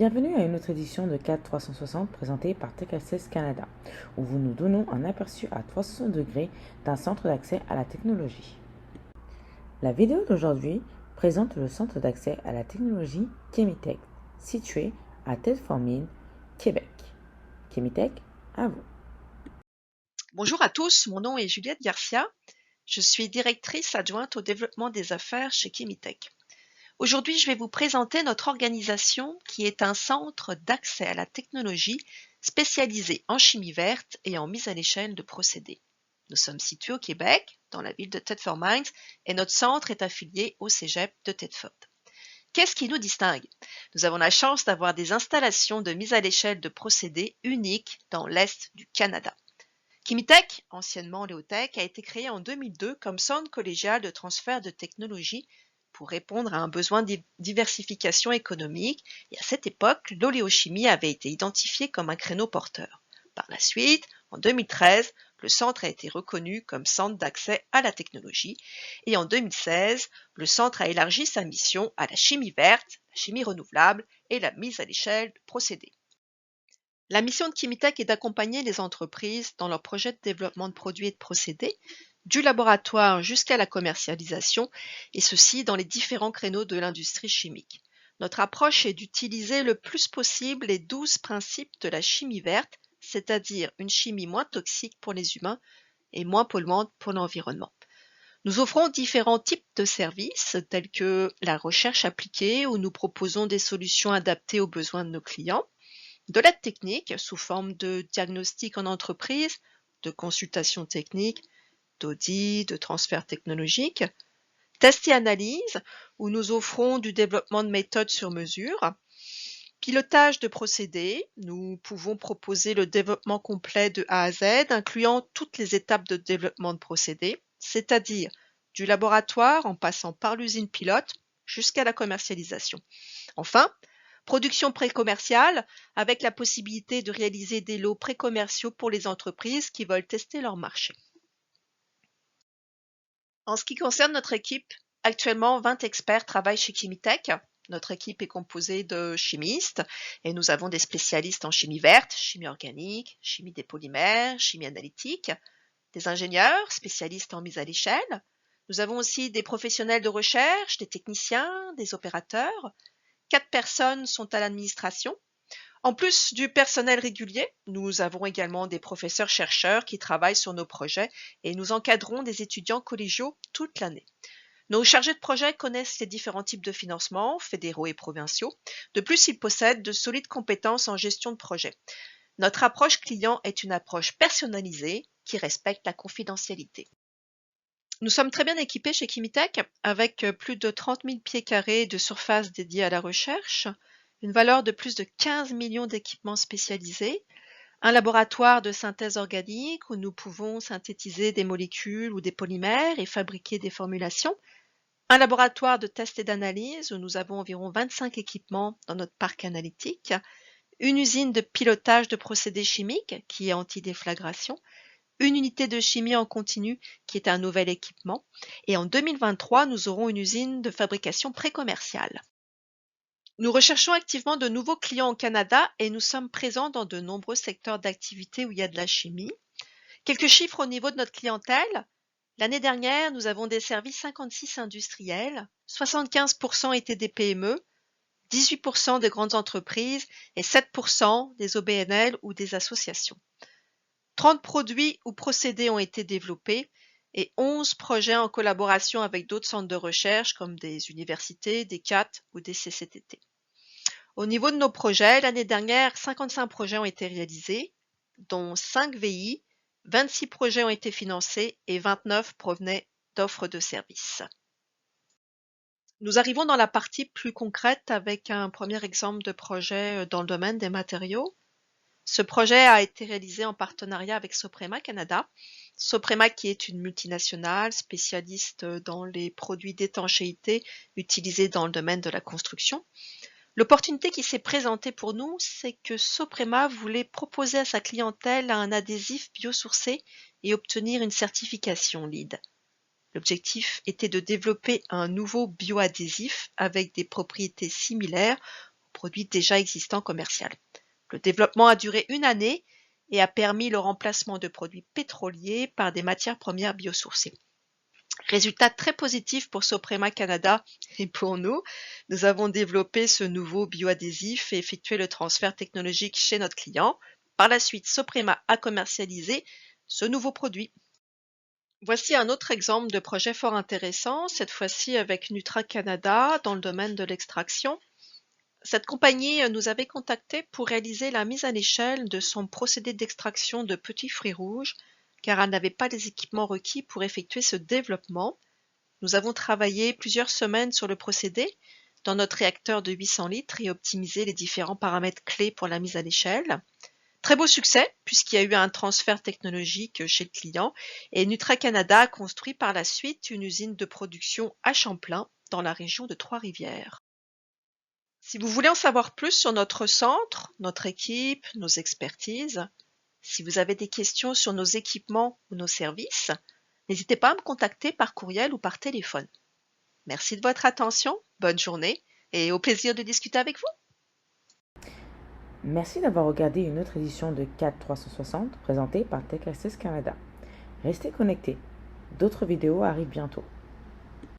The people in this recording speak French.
Bienvenue à une autre édition de CAD 360 présentée par Tech Access Canada, où nous donnons un aperçu à 360 degrés d'un centre d'accès à la technologie. La vidéo d'aujourd'hui présente le centre d'accès à la technologie Chemitech, situé à Tête-Formine, Québec. Chemitech, à vous. Bonjour à tous, mon nom est Juliette Garcia. Je suis directrice adjointe au développement des affaires chez Chemitech. Aujourd'hui, je vais vous présenter notre organisation qui est un centre d'accès à la technologie spécialisé en chimie verte et en mise à l'échelle de procédés. Nous sommes situés au Québec, dans la ville de Thetford Mines, et notre centre est affilié au Cégep de Thetford. Qu'est-ce qui nous distingue? Nous avons la chance d'avoir des installations de mise à l'échelle de procédés uniques dans l'Est du Canada. Chemitech, anciennement Léotech, a été créé en 2002 comme centre collégial de transfert de technologie pour répondre à un besoin de diversification économique, et à cette époque, l'oléochimie avait été identifiée comme un créneau porteur. Par la suite, en 2013, le centre a été reconnu comme centre d'accès à la technologie, et en 2016, le centre a élargi sa mission à la chimie verte, la chimie renouvelable et la mise à l'échelle de procédés. La mission de Chemitech est d'accompagner les entreprises dans leurs projets de développement de produits et de procédés, du laboratoire jusqu'à la commercialisation, et ceci dans les différents créneaux de l'industrie chimique. Notre approche est d'utiliser le plus possible les 12 principes de la chimie verte, c'est-à-dire une chimie moins toxique pour les humains et moins polluante pour l'environnement. Nous offrons différents types de services tels que la recherche appliquée, où nous proposons des solutions adaptées aux besoins de nos clients, de l'aide technique sous forme de diagnostic en entreprise, de consultation technique, d'audit, de transfert technologique, test et analyse, où nous offrons du développement de méthodes sur mesure, pilotage de procédés, nous pouvons proposer le développement complet de A à Z, incluant toutes les étapes de développement de procédés, c'est-à-dire du laboratoire en passant par l'usine pilote jusqu'à la commercialisation. Enfin, production pré-commerciale avec la possibilité de réaliser des lots pré-commerciaux pour les entreprises qui veulent tester leur marché. En ce qui concerne notre équipe, actuellement 20 experts travaillent chez Chemitech. Notre équipe est composée de chimistes et nous avons des spécialistes en chimie verte, chimie organique, chimie des polymères, chimie analytique, des ingénieurs spécialistes en mise à l'échelle. Nous avons aussi des professionnels de recherche, des techniciens, des opérateurs. 4 personnes sont à l'administration. En plus du personnel régulier, nous avons également des professeurs-chercheurs qui travaillent sur nos projets et nous encadrons des étudiants collégiaux toute l'année. Nos chargés de projet connaissent les différents types de financements, fédéraux et provinciaux. De plus, ils possèdent de solides compétences en gestion de projet. Notre approche client est une approche personnalisée qui respecte la confidentialité. Nous sommes très bien équipés chez Chemitech avec plus de 30 000 pieds carrés de surface dédiée à la recherche, une valeur de plus de 15 millions d'équipements spécialisés, un laboratoire de synthèse organique où nous pouvons synthétiser des molécules ou des polymères et fabriquer des formulations, un laboratoire de test et d'analyse où nous avons environ 25 équipements dans notre parc analytique, une usine de pilotage de procédés chimiques qui est anti-déflagration, une unité de chimie en continu qui est un nouvel équipement, et en 2023, nous aurons une usine de fabrication pré-commerciale. Nous recherchons activement de nouveaux clients au Canada et nous sommes présents dans de nombreux secteurs d'activité où il y a de la chimie. Quelques chiffres au niveau de notre clientèle. L'année dernière, nous avons desservi 56 industriels, 75% étaient des PME, 18% des grandes entreprises et 7% des OBNL ou des associations. 30 produits ou procédés ont été développés et 11 projets en collaboration avec d'autres centres de recherche comme des universités, des CAT ou des CCTT. Au niveau de nos projets, l'année dernière, 55 projets ont été réalisés, dont 5 VI, 26 projets ont été financés et 29 provenaient d'offres de services. Nous arrivons dans la partie plus concrète avec un premier exemple de projet dans le domaine des matériaux. Ce projet a été réalisé en partenariat avec Soprema Canada. Soprema qui est une multinationale spécialiste dans les produits d'étanchéité utilisés dans le domaine de la construction. L'opportunité qui s'est présentée pour nous, c'est que Soprema voulait proposer à sa clientèle un adhésif biosourcé et obtenir une certification LEED. L'objectif était de développer un nouveau bioadhésif avec des propriétés similaires aux produit déjà existant commercial. Le développement a duré 1 année et a permis le remplacement de produits pétroliers par des matières premières biosourcées. Résultat très positif pour Soprema Canada et pour nous. Nous avons développé ce nouveau bioadhésif et effectué le transfert technologique chez notre client. Par la suite, Soprema a commercialisé ce nouveau produit. Voici un autre exemple de projet fort intéressant, cette fois-ci avec Nutra Canada dans le domaine de l'extraction. Cette compagnie nous avait contactés pour réaliser la mise à l'échelle de son procédé d'extraction de petits fruits rouges, car elle n'avait pas les équipements requis pour effectuer ce développement. Nous avons travaillé plusieurs semaines sur le procédé dans notre réacteur de 800 litres et optimisé les différents paramètres clés pour la mise à l'échelle. Très beau succès puisqu'il y a eu un transfert technologique chez le client et Nutra Canada a construit par la suite une usine de production à Champlain dans la région de Trois-Rivières. Si vous voulez en savoir plus sur notre centre, notre équipe, nos expertises, si vous avez des questions sur nos équipements ou nos services, n'hésitez pas à me contacter par courriel ou par téléphone. Merci de votre attention, bonne journée et au plaisir de discuter avec vous. Merci d'avoir regardé une autre édition de CAD 360 présentée par Tech Access Canada. Restez connectés, d'autres vidéos arrivent bientôt.